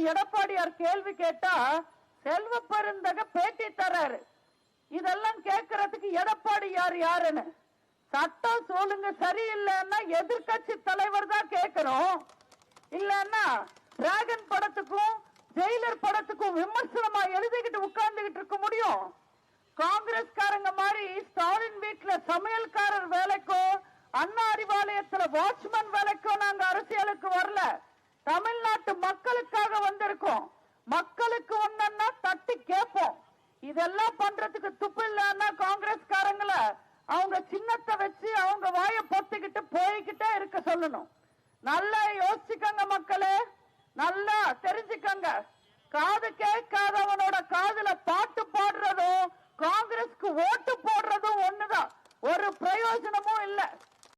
அண்ணன் எடப்பாடியார் கேள்வி கேட்டா செல்வ பெருந்தக பேட்டி தர்றாரு. இதெல்லாம் கேட்கறதுக்கு எடப்பாடியார் யாருன்னு சட்டம் சொல்லுங்க சரியில்லைன்னா எதிர்கட்சி தலைவர் தான் கேட்கணும். இல்லன்னா டிராகன் படத்துக்கும் ஜெயிலர் படத்துக்கும் விமர்சனமா எழுதிக்கிட்டு உட்கார்ந்துகிட்டு இருக்க முடியும்? காங்கிரஸ்காரங்க மாதிரி ஸ்டாலின் வீட்டுல சமையல்காரர் வேலைக்கும் அண்ணா அறிவாலயத்துல வாட்ச்மேன் வேலைக்கும் நாங்க அரசியலுக்கு வரல. தமிழ்நாட்டு மக்களுக்காக வந்திருக்கோம். மக்களுக்கு ஒன்னா தட்டி கேட்போம். இதெல்லாம் பண்றதுக்கு துப்பு இல்லன்னா காங்கிரஸ்காரங்கள அவங்க சின்னத்தை வச்சு அவங்க வாய பொத்திக்கிட்டு போய்கிட்டே இருக்க சொல்லணும். நல்லா யோசிச்சுக்கங்க மக்களே, நல்லா தெரிஞ்சுக்கங்க. காது கேட்காதவனோட காதுல பாட்டு பாடுறதும் காங்கிரஸ்க்கு ஓட்டு போடுறதும் ஒண்ணுதான், ஒரு பிரயோஜனமும் இல்லை.